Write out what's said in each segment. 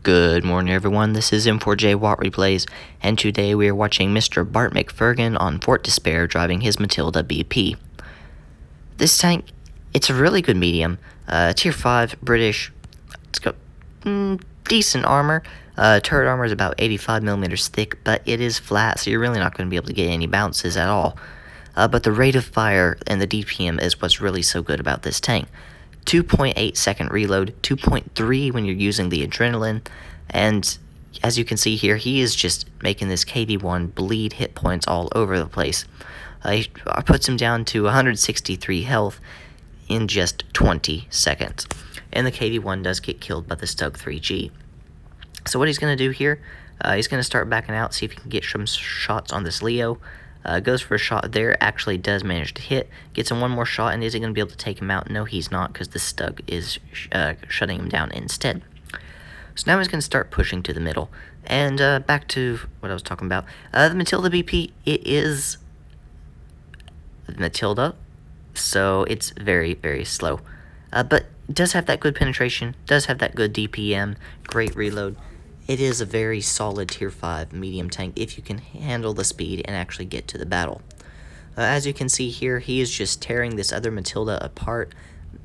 Good morning, everyone. This is M4J Watt Replays, and today we are watching Mr. Bart McFergan on Fort Despair driving his Matilda BP. This tank, it's a really good medium, tier 5 British. It's got decent armor. Turret armor is about 85 millimeters thick, but it is flat, so you're really not going to be able to get any bounces at all. But the rate of fire and the DPM is what's really so good about this tank. 2.8 second reload, 2.3 when you're using the adrenaline, and as you can see here, he is just making this KV-1 bleed hit points all over the place. He puts him down to 163 health in just 20 seconds, and the KV-1 does get killed by the Stug 3G. So what he's going to do here, he's going to start backing out, see if he can get some shots on this Leo. Goes for a shot there, actually does manage to hit, gets him one more shot, and is he going to be able to take him out? No, he's not, because the Stug is shutting him down instead. So now he's going to start pushing to the middle. And back to what I was talking about. The Matilda BP, it is Matilda, so it's very, very slow. But it does have that good penetration, does have that good DPM, great reload. It is a very solid tier 5 medium tank if you can handle the speed and actually get to the battle. As you can see here, he is just tearing this other Matilda apart.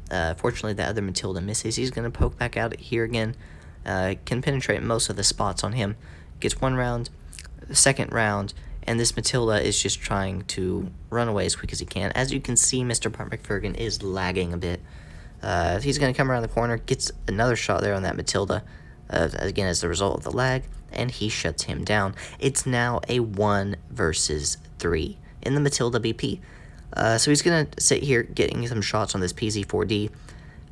Fortunately, the other Matilda misses. He's going to poke back out here again. Can penetrate most of the spots on him. Gets one round, second round, and this Matilda is just trying to run away as quick as he can. As you can see, Mr. Bart McFergan is lagging a bit. He's going to come around the corner, gets another shot there on that Matilda. Again, as a result of the lag, and he shuts him down. It's now a 1 versus 3 in the Matilda BP. So he's going to sit here getting some shots on this PZ4D.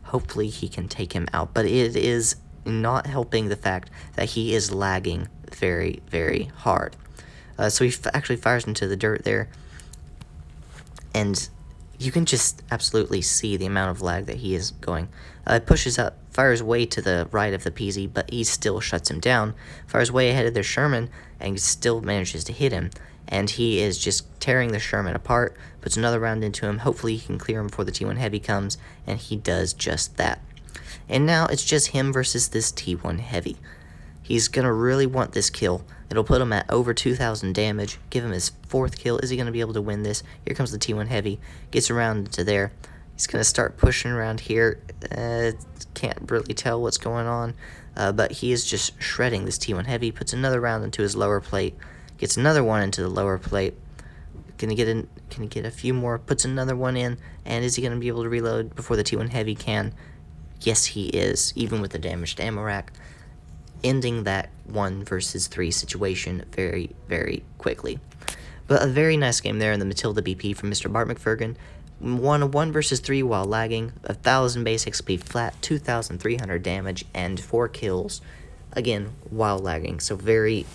Hopefully he can take him out, but it is not helping the fact that he is lagging very, very hard. So he actually fires into the dirt there, and you can just absolutely see the amount of lag that he is going. Pushes up, fires way to the right of the PZ, but he still shuts him down. Fires way ahead of the Sherman, and still manages to hit him. And he is just tearing the Sherman apart, puts another round into him. Hopefully he can clear him before the T1 Heavy comes, and he does just that. And now it's just him versus this T1 Heavy. He's going to really want this kill. It'll put him at over 2,000 damage, give him his 4th kill. Is he going to be able to win this? Here comes the T1 Heavy, gets around to there. He's going to start pushing around here. Can't really tell what's going on, but he is just shredding this T1 Heavy. Puts another round into his lower plate, gets another one into the lower plate. Can he get a few more? Puts another one in, and is he going to be able to reload before the T1 Heavy can? Yes, he is, even with the damaged ammo rack, ending that 1 versus 3 situation very, very quickly. But a very nice game there in the Matilda BP from Mr. Bart McFergan. Won a 1 versus 3 while lagging, 1,000 base XP flat, 2,300 damage, and 4 kills, again, while lagging. So very,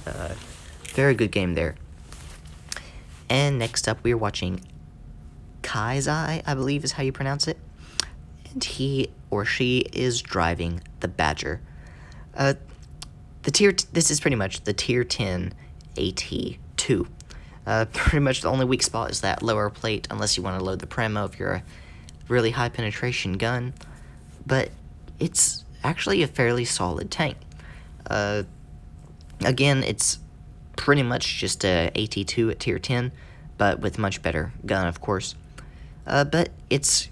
very good game there. And next up, we are watching Kaizai, I believe is how you pronounce it. And he or she is driving the Badger. This is pretty much the tier 10 AT2. Pretty much the only weak spot is that lower plate, unless you want to load the Premo if you're a really high penetration gun. But it's actually a fairly solid tank. Again, it's pretty much just a AT2 at tier 10, but with much better gun, of course. But it's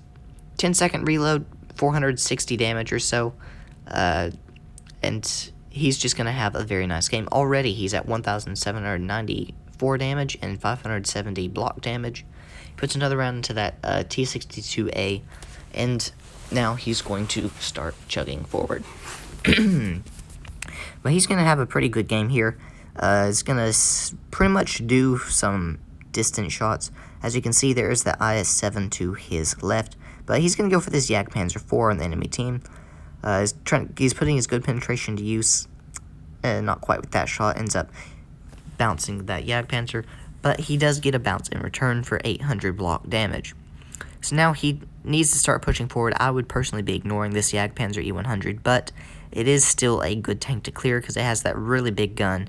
10-second reload, 460 damage or so, and he's just going to have a very nice game. Already, he's at 1,794 damage and 570 block damage. He puts another round into that T62A, and now he's going to start chugging forward. But he's going to have a pretty good game here. He's going to pretty much do some distant shots. As you can see, there is the IS-7 to his left, but he's going to go for this Jagdpanzer 4 on the enemy team. He's putting his good penetration to use. Not quite with that shot, ends up bouncing that Jagdpanzer, but he does get a bounce in return for 800 block damage. So now he needs to start pushing forward. I would personally be ignoring this Jagdpanzer E100, but it is still a good tank to clear because it has that really big gun,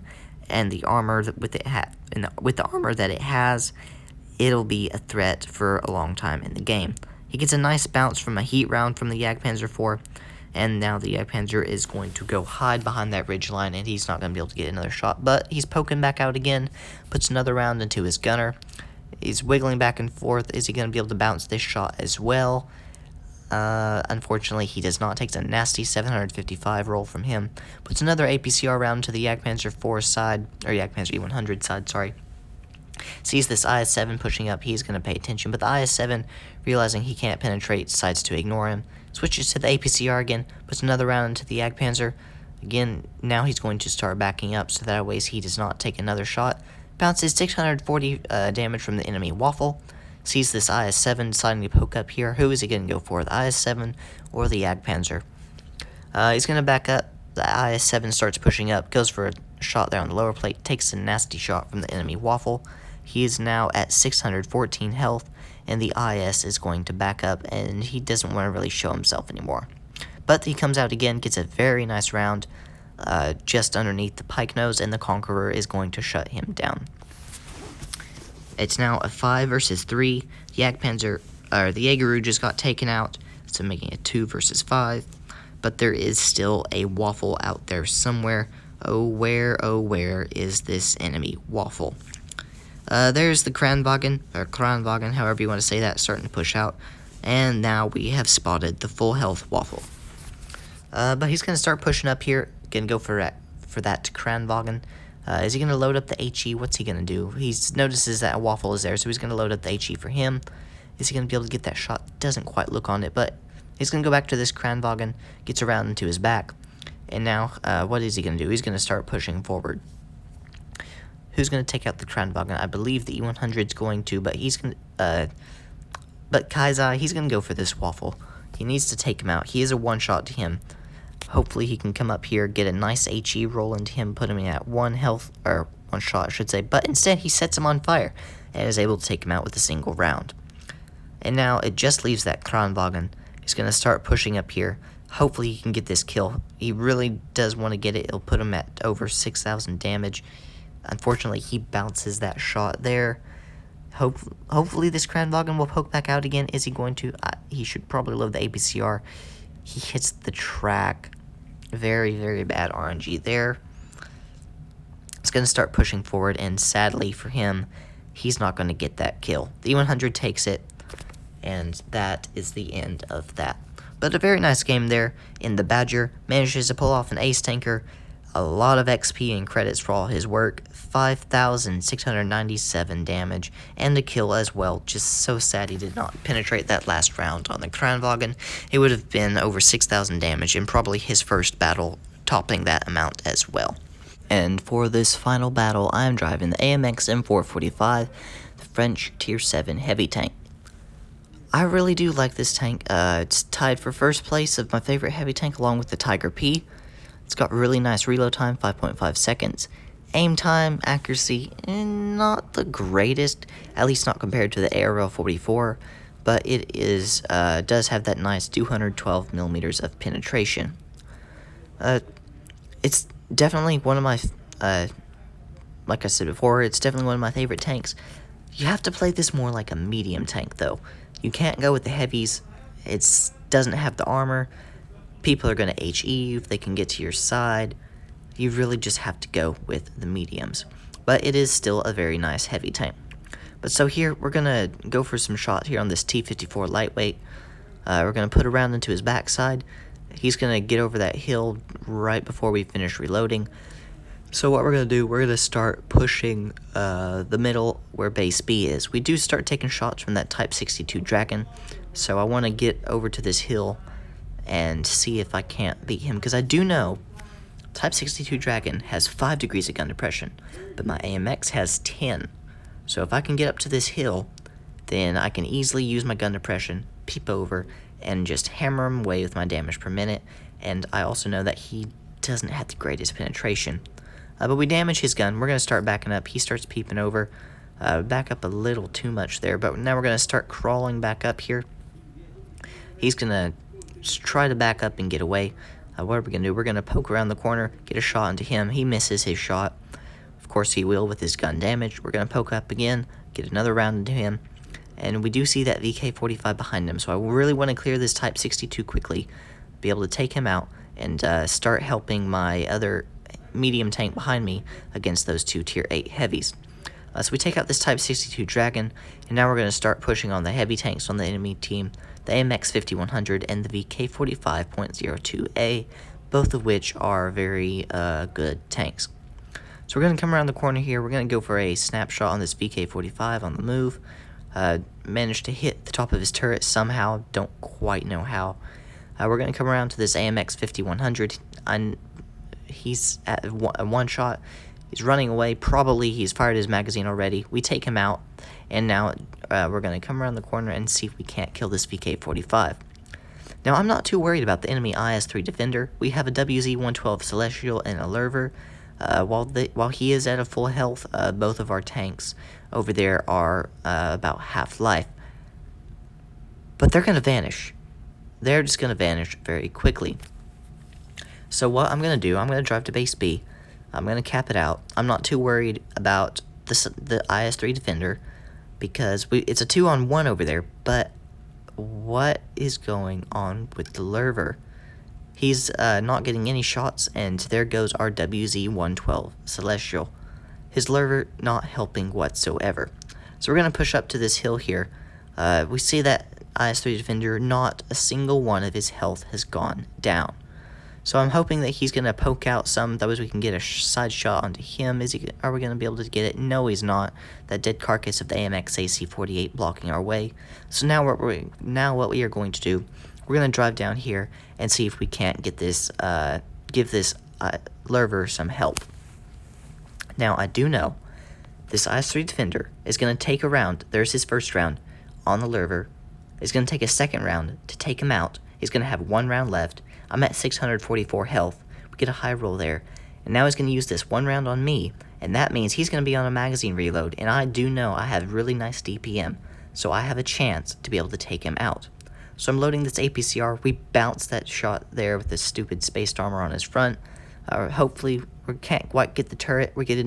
and the armor with the armor that it has, it'll be a threat for a long time in the game. He gets a nice bounce from a heat round from the Jagdpanzer 4, And now the Jagdpanzer is going to go hide behind that ridge line, and he's not going to be able to get another shot. But he's poking back out again, puts another round into his gunner. He's wiggling back and forth. Is he going to be able to bounce this shot as well? Unfortunately, he does not. Takes a nasty 755 roll from him. Puts another APCR round to the Jagdpanzer 4 side, or Jagdpanzer E100 side, sorry. Sees this IS-7 pushing up, he's going to pay attention, but the IS-7, realizing he can't penetrate, decides to ignore him. Switches to the APCR again, puts another round into the Jagdpanzer. Again, now he's going to start backing up, so that way he does not take another shot. Bounces 640 damage from the enemy Waffle. Sees this IS-7 deciding to poke up here. Who is he going to go for, the IS-7 or the Jagdpanzer? He's going to back up. The IS-7 starts pushing up, goes for a shot there on the lower plate, takes a nasty shot from the enemy Waffle. He is now at 614 health, and the IS is going to back up, and he doesn't want to really show himself anymore. But he comes out again, gets a very nice round just underneath the pike nose, and the Conqueror is going to shut him down. It's now a 5 versus 3. The Jaegeru just got taken out, so making it 2 versus 5. But there is still a Waffle out there somewhere. Oh, where is this enemy Waffle? There's the Kranwagen, or Kranwagen, however you want to say that, starting to push out. And now we have spotted the full health Waffle. But he's going to start pushing up here. Going to go for that Kranwagen. Is he going to load up the HE? What's he going to do? He notices that a Waffle is there, so he's going to load up the HE for him. Is he going to be able to get that shot? Doesn't quite look on it, but he's going to go back to this Kranwagen, gets around into his back. And now, what is he going to do? He's going to start pushing forward. Who's going to take out the Kranwagen? I believe the E100's going to, but he's going to, but Kaizai, he's going to go for this Waffle. He needs to take him out. He is a one-shot to him. Hopefully he can come up here, get a nice HE roll into him, put him at 1 health, or 1 shot, I should say, but instead he sets him on fire, and is able to take him out with a single round. And now it just leaves that Kranwagen. He's going to start pushing up here. Hopefully he can get this kill. He really does want to get it. It'll put him at over 6,000 damage. Unfortunately, he bounces that shot there. Hopefully this Kranwagen will poke back out again. Is he going to? He should probably load the APCR. He hits the track. Very, very bad RNG there. It's going to start pushing forward, and sadly for him, he's not going to get that kill. The E100 takes it, and that is the end of that. But a very nice game there in the Badger. Manages to pull off an ace tanker. A lot of XP and credits for all his work. 5,697 damage. And a kill as well. Just so sad he did not penetrate that last round on the Kranwagen. It would have been over 6,000 damage, and probably his first battle topping that amount as well. And for this final battle, I am driving the AMX M445, the French Tier 7 heavy tank. I really do like this tank. It's tied for first place of my favorite heavy tank along with the Tiger P. It's got really nice reload time, 5.5 seconds. Aim time, accuracy, not the greatest, at least not compared to the ARL-44, but it is does have that nice 212 millimeters of penetration. It's definitely one of my, like I said before, it's definitely one of my favorite tanks. You have to play this more like a medium tank, though. You can't go with the heavies. It doesn't have the armor. People are going to HE you if they can get to your side. You really just have to go with the mediums. But it is still a very nice heavy tank. But so here, we're going to go for some shots here on this T-54 lightweight. We're going to put a round into his backside. He's going to get over that hill right before we finish reloading. So what we're going to do, we're going to start pushing the middle where base B is. We do start taking shots from that Type 62 Dragon. So I want to get over to this hill and see if I can't beat him, because I do know Type 62 Dragon has 5 degrees of gun depression, but my AMX has 10. So if I can get up to this hill, then I can easily use my gun depression, peep over, and just hammer him away with my damage per minute. And I also know that he doesn't have the greatest penetration. But we damage his gun. We're going to start backing up. He starts peeping over. Back up a little too much there, but now we're going to start crawling back up here. He's going to try to back up and get away. What are we going to do? We're going to poke around the corner, get a shot into him. He misses his shot. Of course, he will with his gun damage. We're going to poke up again, get another round into him. And we do see that VK-45 behind him, so I really want to clear this Type 62 quickly, be able to take him out and start helping my other medium tank behind me against those two tier 8 heavies. So we take out this Type 62 Dragon, and now we're going to start pushing on the heavy tanks on the enemy team, the AMX 5100 and the VK 45.02A, both of which are very good tanks. So we're going to come around the corner here. We're going to go for a snapshot on this VK 45 on the move. Managed to hit the top of his turret somehow, don't quite know how. We're going to come around to this AMX 5100. He's at one shot. He's running away. Probably he's fired his magazine already. We take him out, and now we're going to come around the corner and see if we can't kill this VK-45. Now, I'm not too worried about the enemy IS-3 Defender. We have a WZ-112 Celestial and a Lurver. While he is at a full health, both of our tanks over there are about half-life. But they're going to vanish. They're just going to vanish very quickly. So what I'm going to do, I'm going to drive to base B. I'm going to cap it out. I'm not too worried about the IS-3 Defender because it's a 2-on-1 over there, but what is going on with the Lurver? He's not getting any shots, and there goes our WZ-112 Celestial. His Lurver not helping whatsoever. So we're going to push up to this hill here. We see that IS-3 Defender, not a single one of his health has gone down. So I'm hoping that he's going to poke out some, that way we can get a side shot onto him. Are we going to be able to get it? No, he's not. That dead carcass of the AMX AC-48 blocking our way. So now what we are going to do, we're going to drive down here and see if we can't get this, give this Lurver some help. Now, I do know this IS-3 Defender is going to take a round. There's his first round on the Lurver. It's going to take a second round to take him out. He's going to have one round left. I'm at 644 health. We get a high roll there. And now he's going to use this one round on me. And that means he's going to be on a magazine reload. And I do know I have really nice DPM. So I have a chance to be able to take him out. So I'm loading this APCR. We bounce that shot there with this stupid spaced armor on his front. Hopefully we can't quite get the turret. We get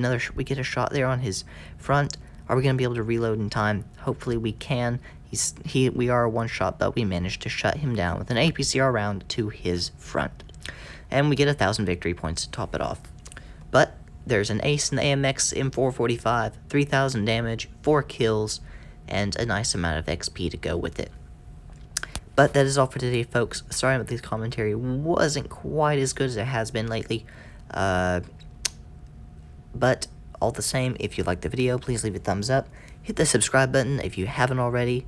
a shot there on his front. Are we going to be able to reload in time? Hopefully we can. We are a one-shot, but we managed to shut him down with an APCR round to his front. And we get 1,000 victory points to top it off. But there's an ace in the AMX M445, 3,000 damage, 4 kills, and a nice amount of XP to go with it. But that is all for today, folks. Sorry about this commentary. Wasn't quite as good as it has been lately. But all the same, if you liked the video, please leave a thumbs up. Hit the subscribe button if you haven't already.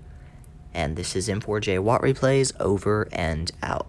And this is M4J Watt Replays, over and out.